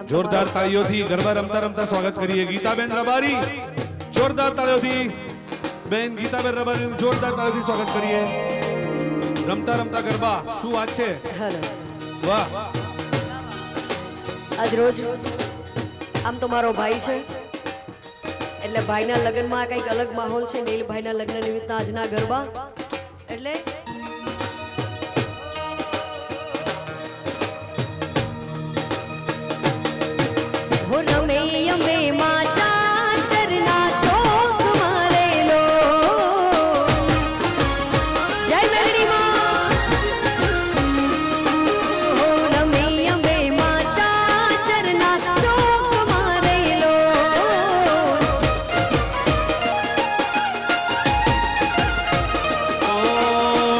જોરદાર તાળીઓથી ગરબા રમતા રમતા સ્વાગત કરીએ ગીતાબેન રબારી જોરદાર તાળીઓથી બેન ગીતાબેન રબારીનું જોરદાર તાળીઓથી સ્વાગત કરીએ રમતા રમતા ગરબા શું વાત છે વાહ આજ રોજ આમ તો મારો ભાઈ છે એટલે ભાઈના લગ્નમાં કંઈક અલગ માહોલ છે નીલ ભાઈના લગ્ન નિમિત્તે આજના ગરબા એટલે હો રમે અમે માચા ચરના ચોક મારેલો જય મેલડી માં હો રમે અમે માચા ચરના ચોક મારેલો ઓ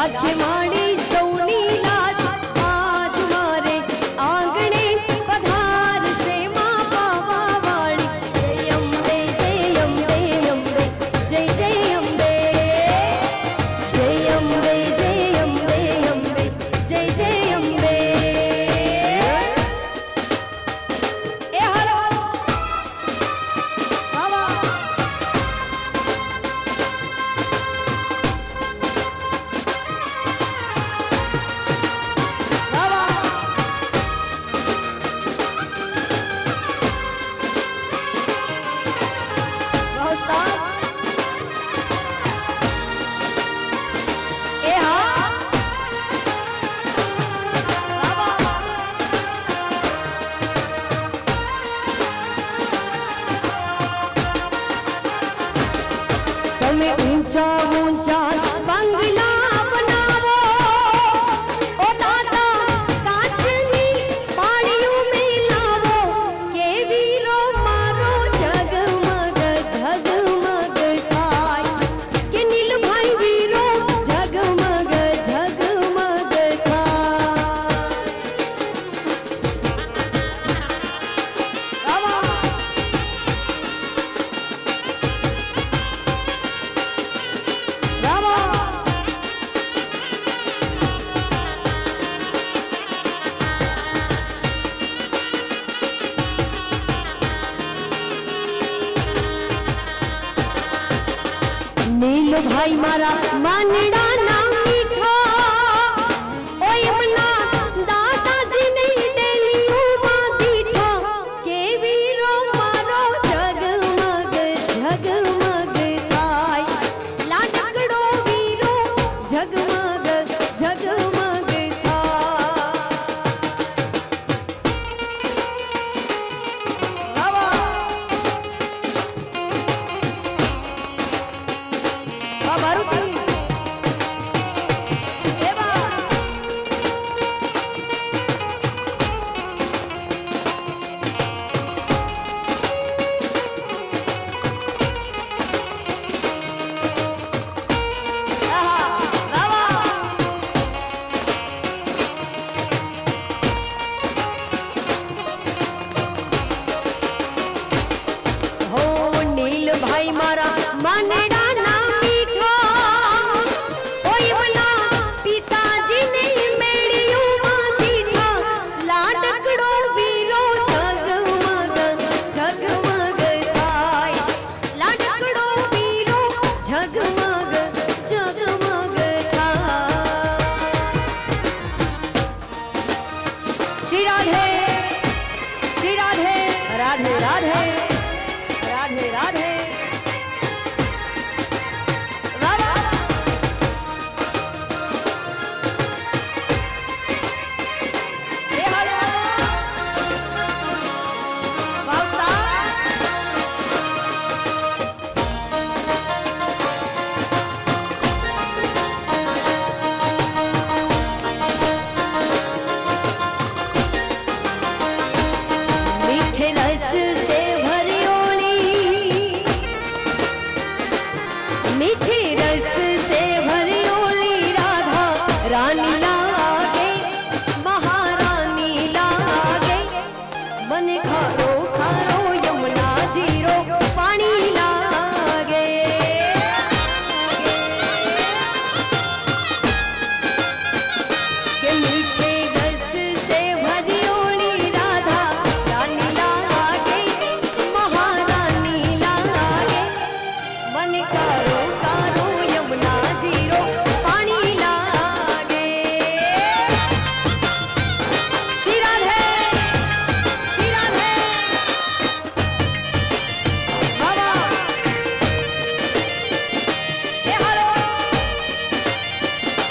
રાખે માડી સૌની લાજ આજ મારે આંગણે પધારશે માં પાવા વાળી જય અંબે અંબે જય જય અંબે જય અંબે અંબે જય જય અંબે એ હલો બાબા તમે ઊંચા ઊંચા બંગલા બનાવો ઓ દાદા કાચની પાણીઓ મેલાવો કેવી રો મારો જગમગ જગમગ થાય કે નીલભાઈ વીરો જગમગ જગમગ થાય બાબા નીલો ભાઈ મારા માનડા ના મીઠા ઓ યમના દાદાજી ની ડેલીઓ માં દીઠા કેવી રો મારો જગમગ જગમગ થાય લાડકડો વીરો જગમગ જગમગ થાય મારું હો નીલ ભાઈ મારા માનડા ના મીઠા ઓ યમના પિતાજી ની મેળીઓ માં દીઠા લાડકડો વીરો જગમગ જગમગ થાય લાડકડો વીરો જગમગ જગમગ થાય શ્રી રાધે શ્રી રાધે રાધે રાધે રાધે રાધે मीठे रस से भरियोली मीठे रस से भरियोली राधा रानी लागे महारानी लागे मन खारो खारो यमुना जीरो पानी लागे के मीठे रस से भरियोली राधा रानी लागे महारानी लागे मन कारो कारो यमुना जीरो पानी लागे श्री राधे बाबा हे हलो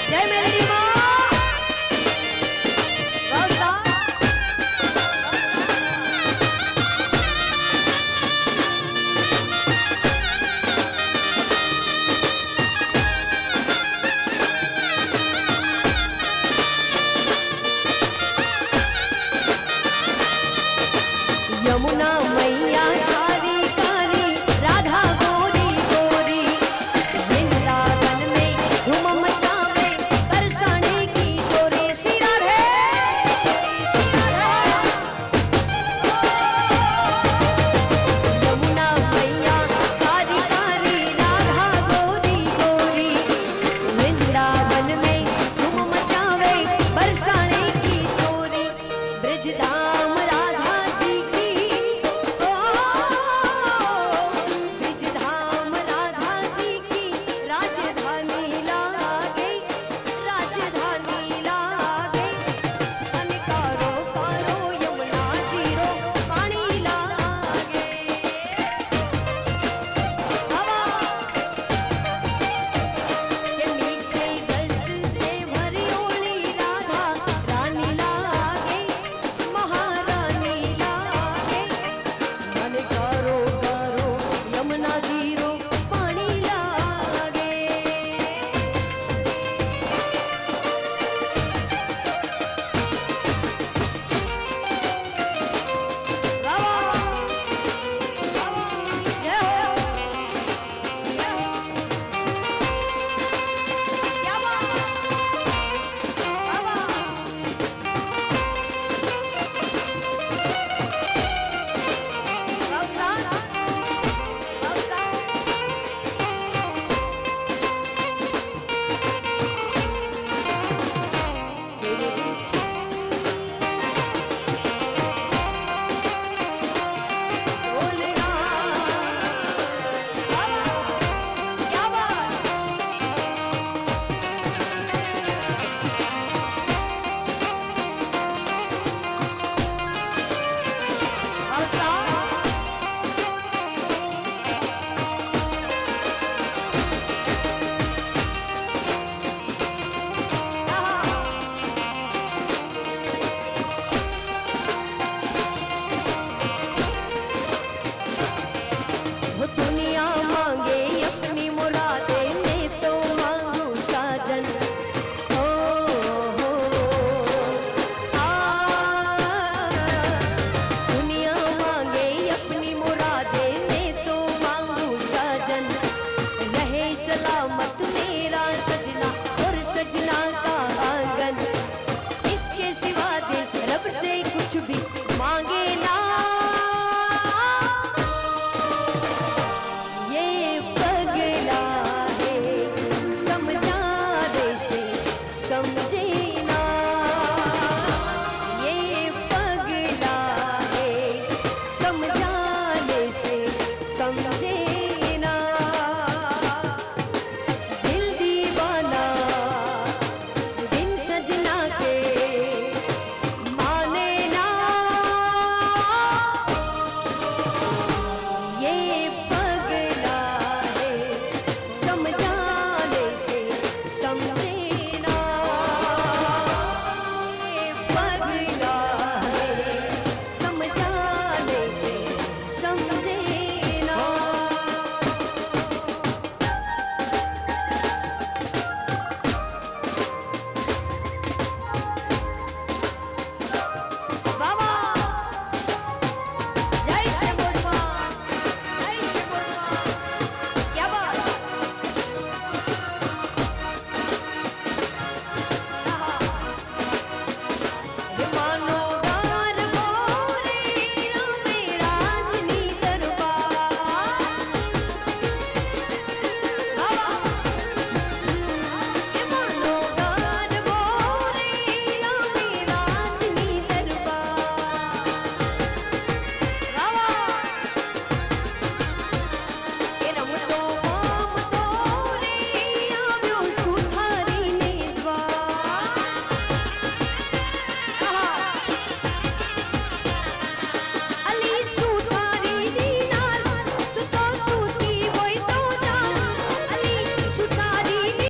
जय मेरी माँ बाबा सलामत मेरा सजना और सजना का आंगन, इसके सिवा दिल रब से कुछ भी मांगे ना।